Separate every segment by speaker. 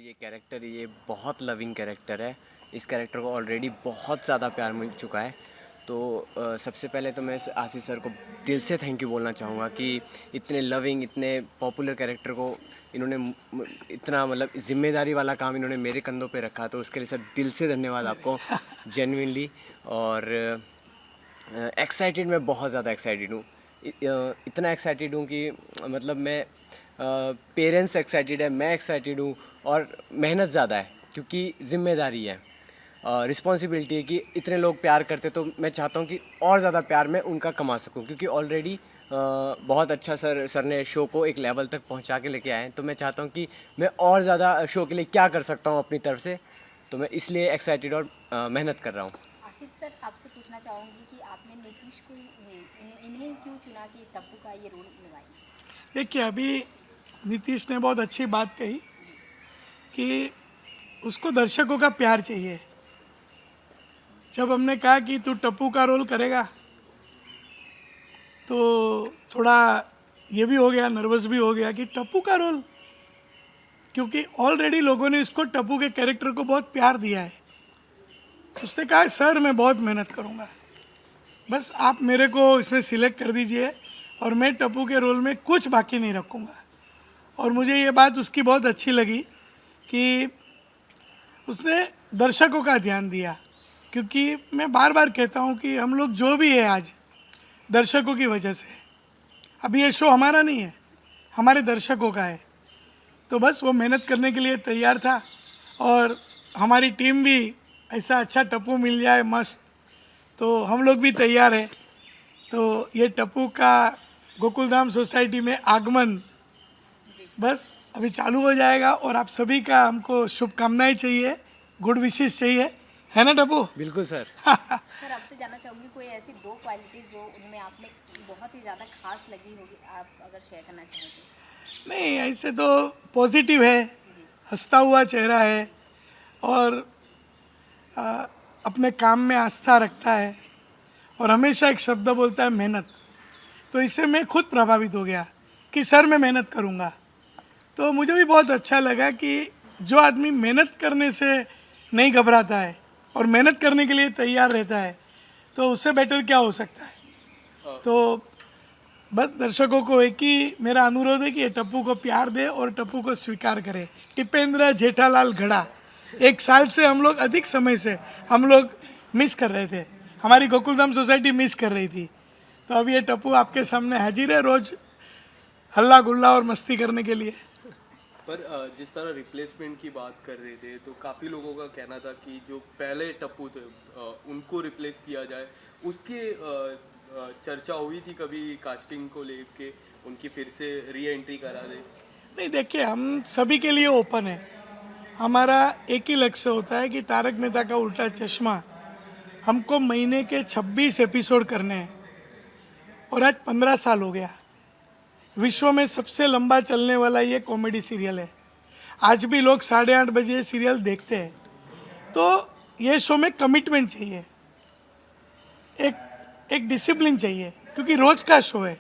Speaker 1: ये कैरेक्टर ये बहुत लविंग कैरेक्टर है। इस कैरेक्टर को ऑलरेडी बहुत ज़्यादा प्यार मिल चुका है। तो सबसे पहले तो मैं आशीष सर को दिल से थैंक यू बोलना चाहूँगा कि इतने लविंग इतने पॉपुलर कैरेक्टर को इन्होंने इतना मतलब जिम्मेदारी वाला काम इन्होंने मेरे कंधों पे रखा। तो उसके लिए सर दिल से धन्यवाद आपको जेन्युइनली। और एक्साइटेड मैं बहुत ज़्यादा एक्साइटेड हूँ। इतना एक्साइटेड हूँ कि मतलब मैं पेरेंट्स एक्साइटेड है, मैं एक्साइटेड हूँ और मेहनत ज़्यादा है क्योंकि ज़िम्मेदारी है, रिस्पॉन्सिबिलिटी है कि इतने लोग प्यार करते तो मैं चाहता हूँ कि और ज़्यादा प्यार मैं उनका कमा सकूँ क्योंकि ऑलरेडी बहुत अच्छा सर ने शो को एक लेवल तक पहुँचा के लेके आए हैं। तो मैं चाहता हूँ कि मैं और ज़्यादा शो के लिए क्या कर सकता हूँ अपनी तरफ से। तो मैं इसलिए एक्साइटेड और मेहनत कर रहा हूँ।
Speaker 2: आशीष सर, आपसे पूछना चाहूँगी कि आपने नीतीश को इन्हें क्यों चुना कि टप्पू का ये रोल निभाएं?
Speaker 3: देखिए, अभी नीतीश ने बहुत अच्छी बात कही कि उसको दर्शकों का प्यार चाहिए। जब हमने कहा कि तू टप्पू का रोल करेगा तो थोड़ा ये भी हो गया, नर्वस भी हो गया कि टप्पू का रोल, क्योंकि ऑलरेडी लोगों ने इसको टप्पू के कैरेक्टर को बहुत प्यार दिया है। उसने कहा सर मैं बहुत मेहनत करूँगा, बस आप मेरे को इसमें सिलेक्ट कर दीजिए और मैं टप्पू के रोल में कुछ बाकी नहीं रखूँगा। और मुझे ये बात उसकी बहुत अच्छी लगी कि उसने दर्शकों का ध्यान दिया, क्योंकि मैं बार बार कहता हूँ कि हम लोग जो भी है आज दर्शकों की वजह से। अभी ये शो हमारा नहीं है, हमारे दर्शकों का है। तो बस वो मेहनत करने के लिए तैयार था और हमारी टीम भी ऐसा अच्छा टप्पू मिल जाए मस्त, तो हम लोग भी तैयार हैं। तो ये टप्पू का गोकुलधाम सोसाइटी में आगमन बस अभी चालू हो जाएगा और आप सभी का हमको शुभकामनाएं चाहिए, गुड विशेष चाहिए, है ना टप्पू?
Speaker 1: बिल्कुल सर।
Speaker 2: सर, आपसे जानना चाहूँगी कोई ऐसी दो क्वालिटी जो उनमें आपने बहुत ही ज़्यादा खास लगी होगी, आप अगर शेयर करना चाहें तो?
Speaker 3: नहीं, ऐसे तो पॉजिटिव है, हंसता हुआ चेहरा है और अपने काम में आस्था रखता है और हमेशा एक शब्द बोलता है मेहनत। तो इससे मैं खुद प्रभावित हो गया कि सर मैं मेहनत करूँगा। तो मुझे भी बहुत अच्छा लगा कि जो आदमी मेहनत करने से नहीं घबराता है और मेहनत करने के लिए तैयार रहता है तो उससे बेटर क्या हो सकता है। तो बस दर्शकों को एक ही मेरा अनुरोध है कि ये टप्पू को प्यार दे और टप्पू को स्वीकार करे। टिपेंद्र जेठालाल गढ़ा, 1 साल से हम लोग, अधिक समय से हम लोग मिस कर रहे थे, हमारी गोकुलधाम सोसाइटी मिस कर रही थी। तो अब ये टप्पू आपके सामने हाजिर है, रोज हल्ला गुल्ला और मस्ती करने के लिए।
Speaker 4: पर जिस तरह रिप्लेसमेंट की बात कर रहे थे तो काफ़ी लोगों का कहना था कि जो पहले टप्पू थे उनको रिप्लेस किया जाए। उसकी चर्चा हुई थी कभी कास्टिंग को लेके, उनकी फिर से री एंट्री करा दे?
Speaker 3: नहीं, देखिए हम सभी के लिए ओपन है। हमारा एक ही लक्ष्य होता है कि तारक मेहता का उल्टा चश्मा हमको महीने के 26 एपिसोड करने हैं और आज 15 साल हो गया। विश्व में सबसे लंबा चलने वाला ये कॉमेडी सीरियल है। आज भी लोग 8:30 बजे सीरियल देखते हैं। तो ये शो में कमिटमेंट चाहिए, एक डिसिप्लिन चाहिए, क्योंकि रोज का शो है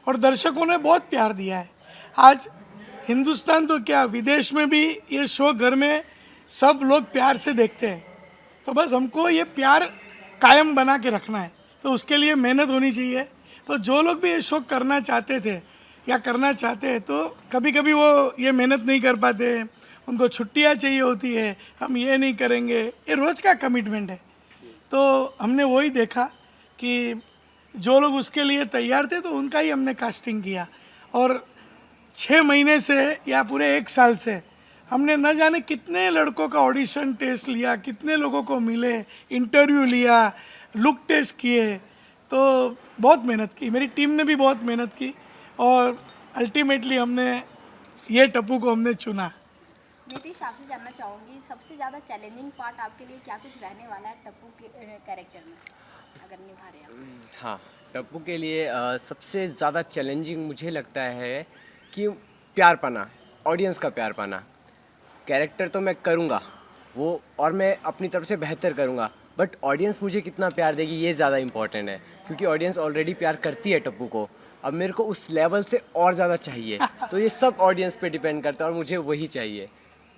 Speaker 3: और दर्शकों ने बहुत प्यार दिया है। आज हिंदुस्तान तो क्या, विदेश में भी ये शो घर में सब लोग प्यार से देखते हैं। तो बस हमको ये प्यार कायम बना के रखना है, तो उसके लिए मेहनत होनी चाहिए। तो जो लोग भी ये शो करना चाहते थे या करना चाहते हैं तो कभी कभी वो ये मेहनत नहीं कर पाते, उनको छुट्टियाँ चाहिए होती है, हम ये नहीं करेंगे, ये रोज़ का कमिटमेंट है। तो हमने वही देखा कि जो लोग उसके लिए तैयार थे तो उनका ही हमने कास्टिंग किया। और 6 महीने से या पूरे 1 साल से हमने न जाने कितने लड़कों का ऑडिशन टेस्ट लिया, कितने लोगों को मिले, इंटरव्यू लिया, लुक टेस्ट किए। तो बहुत मेहनत की, मेरी टीम ने भी बहुत मेहनत की और अल्टीमेटली हमने ये टप्पू को हमने चुना।
Speaker 2: नीतीश, आपसे जानना चाहूँगी सबसे ज़्यादा चैलेंजिंग पार्ट आपके लिए क्या कुछ रहने वाला है टप्पू के कैरेक्टर में, अगर निभा रहे हैं?
Speaker 1: हाँ, टप्पू के लिए सबसे ज़्यादा चैलेंजिंग मुझे लगता है कि प्यार पाना, ऑडियंस का प्यार पाना। कैरेक्टर तो मैं करूँगा वो और मैं अपनी तरफ से बेहतर करूँगा, बट ऑडियंस मुझे कितना प्यार देगी ये ज़्यादा इम्पॉर्टेंट है, क्योंकि ऑडियंस ऑलरेडी प्यार करती है टप्पू को। अब मेरे को उस लेवल से और ज़्यादा चाहिए, तो ये सब ऑडियंस पे डिपेंड करता है और मुझे वही चाहिए।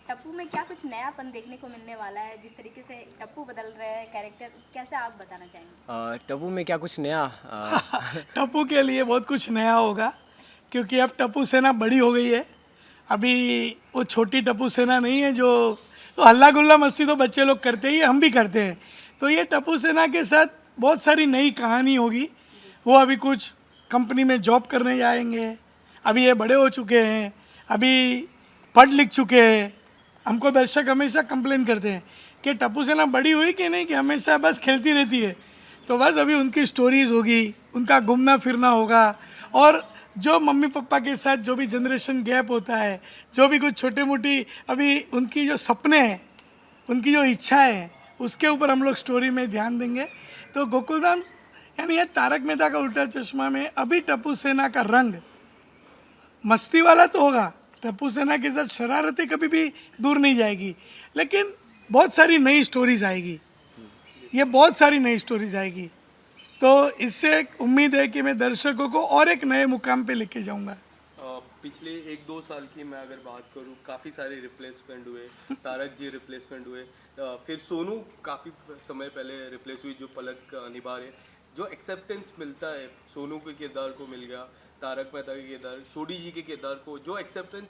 Speaker 2: टप्पू में क्या कुछ नयापन देखने को मिलने वाला है? जिस तरीके से टप्पू बदल रहे हैं कैरेक्टर, कैसे आप बताना चाहेंगे?
Speaker 1: टप्पू में क्या कुछ नया
Speaker 3: टप्पू के लिए बहुत कुछ नया होगा, क्योंकि अब टप्पू सेना बड़ी हो गई है। अभी वो छोटी टप्पू सेना नहीं है जो, तो हल्ला गुल्ला मस्ती तो बच्चे लोग करते ही, हम भी करते हैं। तो ये टप्पू सेना के साथ बहुत सारी नई कहानी होगी। वो अभी कुछ कंपनी में जॉब करने जाएंगे, अभी ये बड़े हो चुके हैं, अभी पढ़ लिख चुके हैं। हमको दर्शक हमेशा कंप्लेन करते हैं कि टप्पू सेना बड़ी हुई कि नहीं, कि हमेशा बस खेलती रहती है। तो बस अभी उनकी स्टोरीज़ होगी, उनका घूमना फिरना होगा, और जो मम्मी पापा के साथ जो भी जनरेशन गैप होता है, जो भी कुछ छोटे मोटी अभी उनकी जो सपने हैं, उनकी जो इच्छाएं हैं, उसके ऊपर हम लोग स्टोरी में ध्यान देंगे। तो गोकुलधाम यानी ये तारक मेहता का उल्टा चश्मा में अभी टप्पू सेना का रंग मस्ती वाला तो होगा, टप्पू सेना के साथ शरारतें कभी भी दूर नहीं जाएगी, लेकिन बहुत सारी नई स्टोरीज आएगी, ये बहुत सारी नई स्टोरीज आएगी। तो इससे एक उम्मीद है कि मैं दर्शकों को और एक नए मुकाम पे लेके जाऊंगा।
Speaker 4: पिछले 1-2 साल की मैं अगर बात करूं, काफ़ी सारे रिप्लेसमेंट हुए, तारक जी रिप्लेसमेंट हुए, फिर सोनू काफ़ी समय पहले रिप्लेस हुई जो पलक निभा रहे। जो एक्सेप्टेंस मिलता है सोनू के किरदार को मिल गया, तारक मेहता के किरदार, सोडी जी के किरदार को जो एक्सेप्टेंस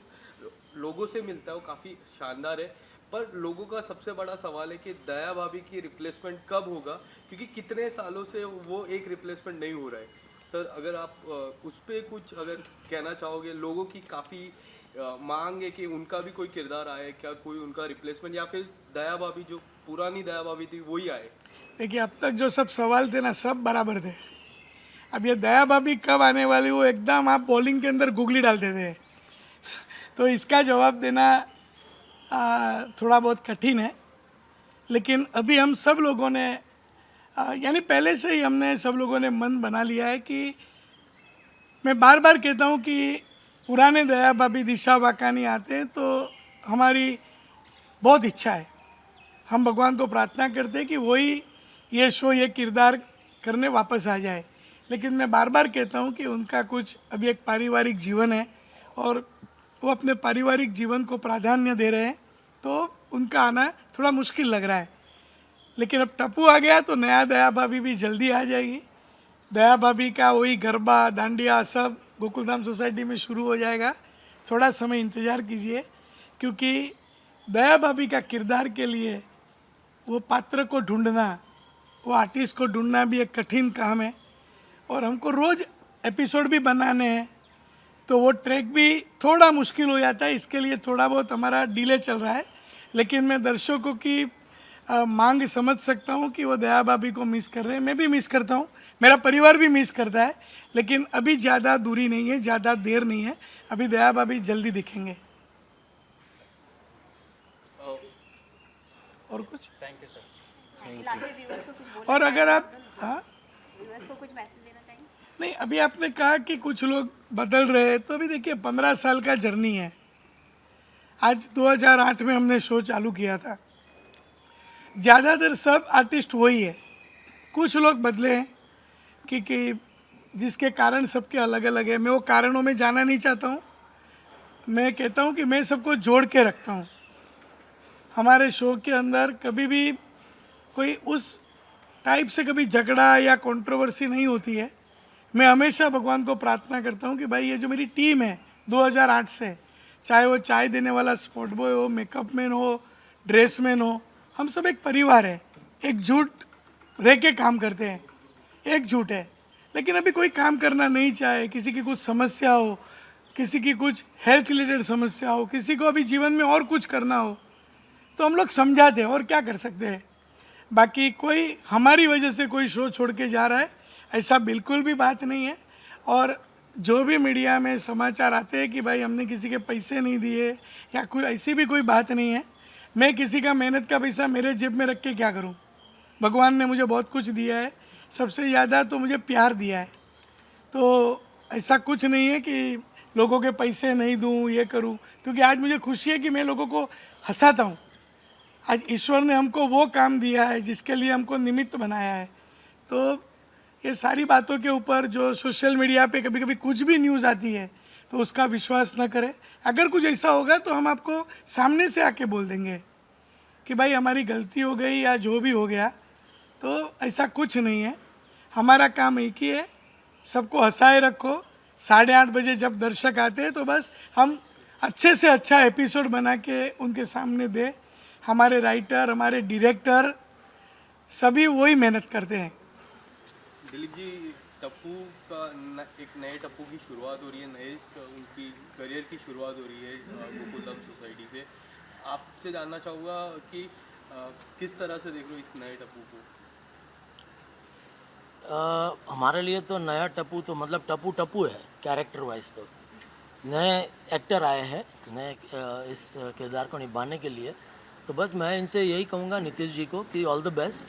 Speaker 4: लोगों से मिलता है वो काफ़ी शानदार है। पर लोगों का सबसे बड़ा सवाल है कि दया भाभी की रिप्लेसमेंट कब होगा, क्योंकि कितने सालों से वो एक रिप्लेसमेंट नहीं हो रहा है। सर अगर आप उस पर कुछ अगर कहना चाहोगे, लोगों की काफ़ी मांग है कि उनका भी कोई किरदार आए, क्या कोई उनका रिप्लेसमेंट, या फिर दया भाभी जो पुरानी दया भाभी थी वही आए?
Speaker 3: देखिए, अब तक जो सब सवाल थे ना, सब बराबर थे। अब ये दया भाभी कब आने वाली, वो एकदम आप बॉलिंग के अंदर गुगली डालते थे। तो इसका जवाब देना थोड़ा बहुत कठिन है, लेकिन अभी हम सब लोगों ने यानी पहले से ही हमने सब लोगों ने मन बना लिया है कि मैं बार बार कहता हूँ कि पुराने दया भाभी दिशा वाकानी आते हैं तो हमारी बहुत इच्छा है, हम भगवान को प्रार्थना करते हैं कि वही ये शो ये किरदार करने वापस आ जाए। लेकिन मैं बार बार कहता हूँ कि उनका कुछ अभी एक पारिवारिक जीवन है और वो अपने पारिवारिक जीवन को प्राधान्य दे रहे हैं, तो उनका आना थोड़ा मुश्किल लग रहा है। लेकिन अब टप्पू आ गया तो नया दया भाभी भी जल्दी आ जाएगी। दया भाभी का वही गरबा डांडिया सब गोकुलधाम सोसाइटी में शुरू हो जाएगा। थोड़ा समय इंतज़ार कीजिए, क्योंकि दया भाभी का किरदार के लिए वो पात्र को ढूंढना, वो आर्टिस्ट को ढूंढना भी एक कठिन काम है, और हमको रोज़ एपिसोड भी बनाने हैं, तो वो ट्रैक भी थोड़ा मुश्किल हो जाता है। इसके लिए थोड़ा बहुत हमारा डिले चल रहा है, लेकिन मैं दर्शकों की मांग समझ सकता हूँ कि वो दया भाभी को मिस कर रहे हैं। मैं भी मिस करता हूँ, मेरा परिवार भी मिस करता है, लेकिन अभी ज़्यादा दूरी नहीं है, ज़्यादा देर नहीं है, अभी दया भाभी जल्दी दिखेंगे। और कुछ?
Speaker 2: व्यूअर्स को कुछ बोलना
Speaker 3: और अगर आप
Speaker 2: व्यूअर्स को कुछ मैसेज देना चाहिए?
Speaker 3: नहीं, अभी आपने कहा कि कुछ लोग बदल रहे हैं, तो अभी देखिए 15 साल का जर्नी है। आज 2008 में हमने शो चालू किया था, ज़्यादातर सब आर्टिस्ट वही है, कुछ लोग बदले हैं कि जिसके कारण सबके अलग अलग है। मैं वो कारणों में जाना नहीं चाहता हूँ, मैं कहता हूँ कि मैं सबको जोड़ के रखता हूँ। हमारे शो के अंदर कभी भी कोई उस टाइप से कभी झगड़ा या कंट्रोवर्सी नहीं होती है। मैं हमेशा भगवान को प्रार्थना करता हूँ कि भाई ये जो मेरी टीम है 2008 से, चाहे वो चाय देने वाला स्पॉट बॉय हो, मेकअप मैन हो, ड्रेसमैन हो, हम सब एक परिवार है, एकजुट रह के काम करते हैं, एकजुट है। लेकिन अभी कोई काम करना नहीं चाहे, किसी की कुछ समस्या हो, किसी की कुछ हेल्थ रिलेटेड समस्या हो, किसी को अभी जीवन में और कुछ करना हो, तो हम लोग समझाते हैं, और क्या कर सकते हैं। बाकी कोई हमारी वजह से कोई शो छोड़ के जा रहा है, ऐसा बिल्कुल भी बात नहीं है। और जो भी मीडिया में समाचार आते हैं कि भाई हमने किसी के पैसे नहीं दिए या कोई ऐसी भी कोई बात नहीं है। मैं किसी का मेहनत का पैसा मेरे जेब में रख के क्या करूं? भगवान ने मुझे बहुत कुछ दिया है, सबसे ज़्यादा तो मुझे प्यार दिया है। तो ऐसा कुछ नहीं है कि लोगों के पैसे नहीं दूं, ये करूं, क्योंकि आज मुझे खुशी है कि मैं लोगों को हंसाता हूं। आज ईश्वर ने हमको वो काम दिया है जिसके लिए हमको निमित्त बनाया है। तो ये सारी बातों के ऊपर जो सोशल मीडिया पे कभी कभी कुछ भी न्यूज़ आती है, तो उसका विश्वास न करें। अगर कुछ ऐसा होगा तो हम आपको सामने से आके बोल देंगे कि भाई हमारी गलती हो गई या जो भी हो गया, तो ऐसा कुछ नहीं है। हमारा काम एक ही है, सबको हंसाए रखो। 8:30 बजे जब दर्शक आते हैं तो बस हम अच्छे से अच्छा एपिसोड बना के उनके सामने दें। हमारे राइटर, हमारे डायरेक्टर सभी वही मेहनत करते हैं।
Speaker 4: दिलीप जी, टप्पू का एक नए टप्पू की शुरुआत हो रही है, नए उनकी करियर की शुरुआत हो रही है गोकुलधाम सोसाइटी से। आपसे जानना चाहूँगा कि किस तरह से देख रहे हो इस नए टप्पू को?
Speaker 5: हमारे लिए तो नया टप्पू तो मतलब टप्पू टप्पू है कैरेक्टर वाइज। तो नए एक्टर आए हैं नए इस किरदार को निभाने के लिए। तो बस मैं इनसे यही कहूँगा नीतीश जी को कि all the best,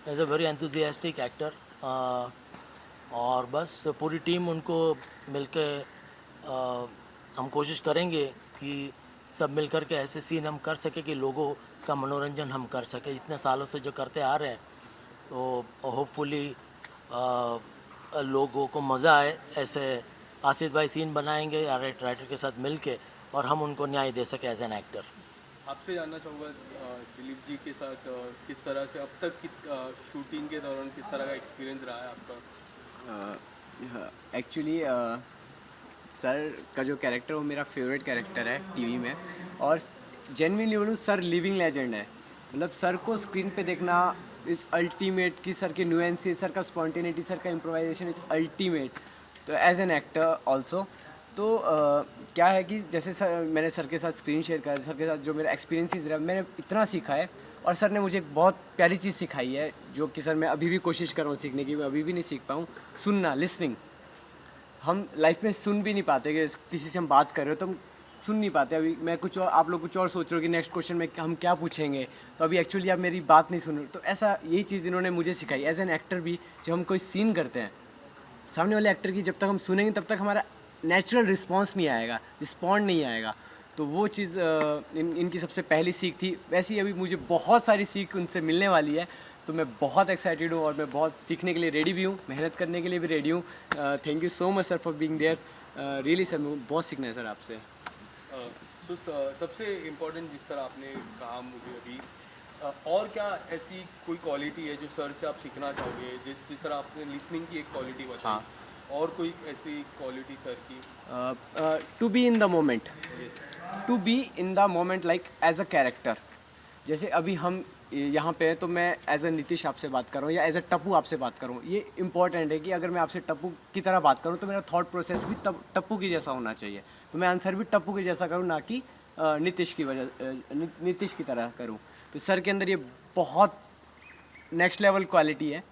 Speaker 5: as a very enthusiastic actor. और बस पूरी टीम उनको मिलके हम कोशिश करेंगे कि सब मिलकर के ऐसे सीन हम कर सके कि लोगों का मनोरंजन हम कर सके इतने सालों से जो करते आ रहे हैं। तो होपफुली लोगों को मज़ा आए। ऐसे आसिफ भाई सीन बनाएंगे या राइटर के साथ मिलके और हम उनको न्याय दे सके एज एन एक्टर।
Speaker 4: आपसे जानना चाहूँगा दिलीप जी के साथ किस तरह से अब तक की शूटिंग के दौरान किस तरह का एक्सपीरियंस रहा है आपका?
Speaker 1: एक्चुअली सर का जो कैरेक्टर वो मेरा फेवरेट कैरेक्टर है टीवी में, और जेन्युइनली बोलूँ सर लिविंग लेजेंड है। मतलब सर को स्क्रीन पे देखना इस अल्टीमेट की, सर के न्यूएंसेस, सर का स्पॉन्टेनिटी, सर का इम्प्रोवाइजेशन इज़ अल्टीमेट। तो एज एन एक्टर ऑल्सो तो क्या है कि जैसे सर मैंने सर के साथ स्क्रीन शेयर करा, सर के साथ जो मेरा एक्सपीरियंसेस रहा, मैंने इतना सीखा है। और सर ने मुझे एक बहुत प्यारी चीज़ सिखाई है जो कि सर मैं अभी भी कोशिश कर रहा हूँ सीखने की, मैं अभी भी नहीं सीख पाऊँ। सुनना, लिसनिंग। हम लाइफ में सुन भी नहीं पाते कि किसी से हम बात कर रहे हो तो हम सुन नहीं पाते। अभी मैं कुछ और, आप लोग कुछ और सोच रहे हो कि नेक्स्ट क्वेश्चन में हम क्या पूछेंगे, तो अभी एक्चुअली आप मेरी बात नहीं सुन रहे। तो ऐसा यही चीज़ इन्होंने मुझे सिखाई एज एन एक्टर भी। जब हम कोई सीन करते हैं सामने वाले एक्टर की, जब तक हम सुनेंगे तब तक हमारा नेचुरल रिस्पॉन्स नहीं आएगा, रिस्पॉन्ड नहीं आएगा। तो वो चीज़ इनकी सबसे पहली सीख थी। वैसे ही अभी मुझे बहुत सारी सीख उनसे मिलने वाली है, तो मैं बहुत एक्साइटेड हूँ और मैं बहुत सीखने के लिए रेडी भी हूँ, मेहनत करने के लिए भी रेडी हूँ। Thank you so much sir for being there. Really sir, बहुत सीखना है सर आपसे।
Speaker 4: तो सबसे इम्पोर्टेंट जिस तरह आपने कहा मुझे अभी, और क्या ऐसी कोई क्वालिटी है जो सर से आप सीखना चाहोगे? जिस तरह आपने लिसनिंग की एक क्वालिटी बताई,
Speaker 1: हाँ।
Speaker 4: और कोई ऐसी क्वालिटी सर की?
Speaker 1: To be in the moment, to be in the moment like as a character. जैसे अभी हम यहाँ पे हैं तो मैं एज अ नीतीश आपसे बात कर रहा हूँ या एज अ टप्पू आपसे बात कर रहा हूँ। ये इंपॉर्टेंट है कि अगर मैं आपसे टप्पू की तरह बात करूँ तो मेरा थॉट प्रोसेस भी टप्पू की जैसा होना चाहिए। तो मैं आंसर भी टप्पू की जैसा करूँ, ना कि नीतीश की तरह करूँ। तो सर के अंदर ये बहुत नेक्स्ट लेवल क्वालिटी है,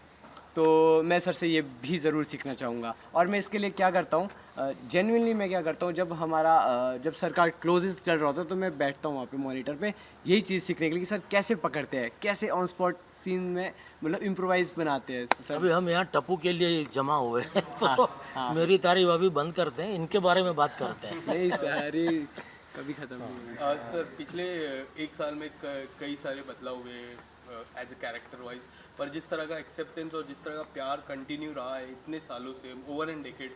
Speaker 1: तो मैं सर से ये भी ज़रूर सीखना चाहूँगा। और मैं इसके लिए क्या करता हूँ, जेन्युइनली मैं क्या करता हूँ, जब सर का क्लोजेस चल रहा होता है तो मैं बैठता हूँ वहाँ पे मॉनिटर पे, यही चीज़ सीखने के लिए कि सर कैसे पकड़ते हैं, कैसे ऑन स्पॉट सीन में मतलब इम्प्रोवाइज बनाते हैं सर।
Speaker 5: अभी हम यहाँ टप्पू के लिए जमा हुए हैं तो मेरी तारीफ अभी बंद करते हैं, इनके बारे में बात करते हैं।
Speaker 1: नहीं सर, ये कभी ख़त्म नहीं होगा।
Speaker 4: सर पिछले एक साल में कई सारे बदलाव हुए एज ए कैरेक्टर वाइज, पर जिस तरह का एक्सेप्टेंस और जिस तरह का प्यार कंटिन्यू रहा है इतने सालों से, ओवर एन डेकेड,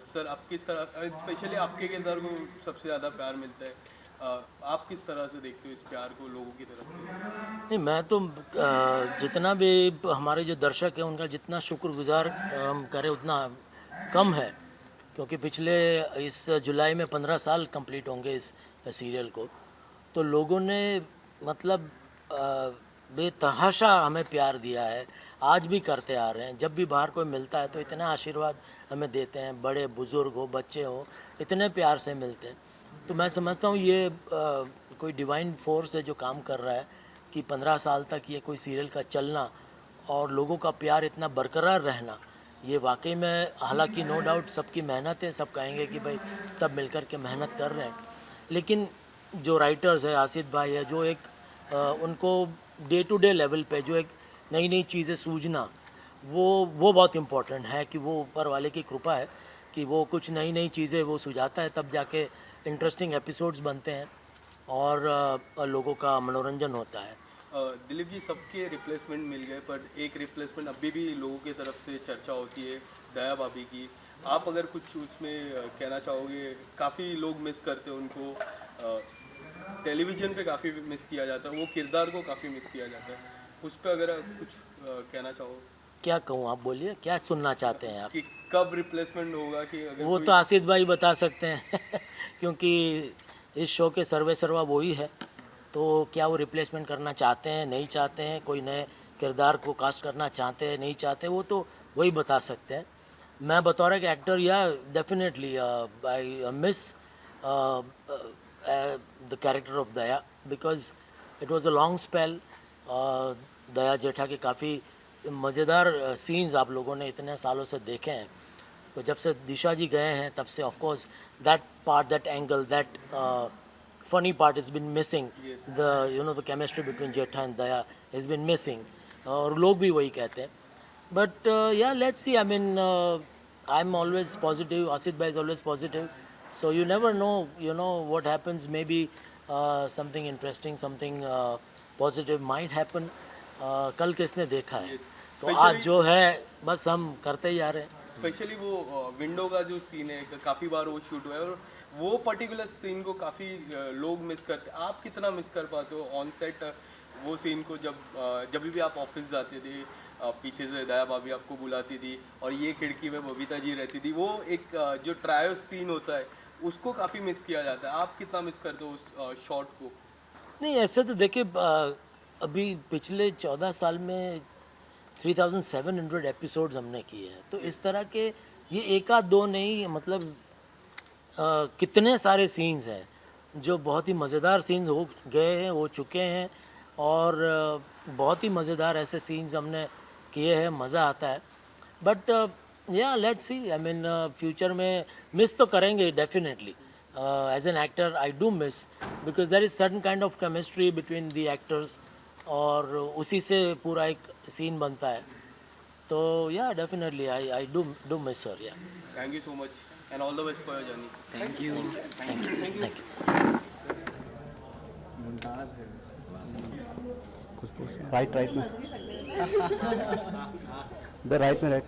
Speaker 4: सर आप किस तरह, स्पेशली आपके किरदार को सबसे ज़्यादा प्यार मिलता है, आप किस तरह से देखते हो इस प्यार को लोगों की तरफ से?
Speaker 5: नहीं, मैं तो जितना भी हमारे जो दर्शक हैं उनका जितना शुक्रगुजार हम करें उतना कम है, क्योंकि पिछले इस जुलाई में 15 साल कंप्लीट होंगे इस सीरियल को। तो लोगों ने मतलब बेतहाशा हमें प्यार दिया है, आज भी करते आ रहे हैं। जब भी बाहर कोई मिलता है तो इतना आशीर्वाद हमें देते हैं, बड़े बुज़ुर्ग हो, बच्चे हो, इतने प्यार से मिलते हैं। तो मैं समझता हूँ ये कोई डिवाइन फोर्स है जो काम कर रहा है कि 15 साल तक ये कोई सीरियल का चलना और लोगों का प्यार इतना बरकरार रहना, ये वाकई में, हालांकि नो डाउट सबकी मेहनत है, सब कहेंगे कि भाई सब मिलकर के मेहनत कर रहे हैं, लेकिन जो राइटर्स है, आसिफ भाई है, जो एक उनको डे टू डे लेवल पे जो एक नई नई चीज़ें सूझना, वो बहुत इम्पोर्टेंट है कि वो ऊपर वाले की कृपा है कि वो कुछ नई नई चीज़ें वो सुझाता है, तब जाके इंटरेस्टिंग एपिसोड्स बनते हैं और लोगों का मनोरंजन होता है।
Speaker 4: दिलीप जी, सबके रिप्लेसमेंट मिल गए, पर एक रिप्लेसमेंट अभी भी लोगों की तरफ से चर्चा होती है, दया भाभी की। आप अगर कुछ उसमें कहना चाहोगे, काफ़ी लोग मिस करते हैं उनको, टेलीविज़न पे काफ़ी मिस किया जाता है, वो किरदार को काफ़ी मिस किया जाता है, उस पर अगर आप कुछ कहना चाहो
Speaker 5: क्या कहूँ, आप बोलिए क्या सुनना चाहते हैं आप?
Speaker 4: कि कब रिप्लेसमेंट होगा, कि अगर
Speaker 5: वो
Speaker 4: कोई
Speaker 5: तो आसिफ भाई बता सकते हैं क्योंकि इस शो के सर्वे सर्वा वही है, तो क्या वो रिप्लेसमेंट करना चाहते हैं, नहीं चाहते हैं, कोई नए किरदार को कास्ट करना चाहते हैं, नहीं चाहते, वो तो वही बता सकते हैं। मैं बतौर एक actor, yeah definitely I miss the character of Daya, because it was a long spell. Daya Jetha के काफ़ी मज़ेदार सीन्स आप लोगों ने इतने सालों से देखे हैं, तो जब से दिशा जी गए हैं तब से of course that part, that angle, that funny part has been missing. The the chemistry between Jetha and Daya has been missing. और लोग भी वही कहते हैं. But yeah, let's see. I mean, I'm always positive. Asit bhai is always positive. So you never know. What happens. Maybe something interesting, something positive might happen. कल किसने देखा है? तो आज जो है बस हम करते ही आ रहे हैं.
Speaker 4: स्पेशली वो विंडो का जो सीन है, काफ़ी बार वो शूट हुआ है और वो पर्टिकुलर सीन को काफ़ी लोग मिस करते। आप कितना मिस कर पाते हो ऑन सेट वो सीन को, जब भी आप ऑफिस जाते थे, पीछे से दया भाभी आपको बुलाती थी और ये खिड़की में बबीता जी रहती थी, वो एक जो ट्रायो सीन होता है उसको काफ़ी मिस किया जाता है। आप कितना मिस करते हो उस शॉट को?
Speaker 5: नहीं, ऐसे तो देखिए, अभी पिछले 14 साल में 3700 एपिसोड्स हमने किए हैं, तो इस तरह के ये एक आध दो नहीं, मतलब कितने सारे सीन्स हैं जो बहुत ही मज़ेदार सीन्स हो गए हैं, हो चुके हैं, और बहुत ही मज़ेदार ऐसे सीन्स हमने किए हैं, मज़ा आता है। बट या let's see, I mean future में मिस तो करेंगे definitely. As an actor I do miss, because there is certain kind of chemistry between the actors, और उसी से पूरा एक सीन बनता है। तो yeah definitely I do miss her. Yeah
Speaker 4: thank you so much and all the best for your journey.
Speaker 1: Thank you.
Speaker 5: Thank you.
Speaker 6: Right में इधर राइट में
Speaker 2: डन?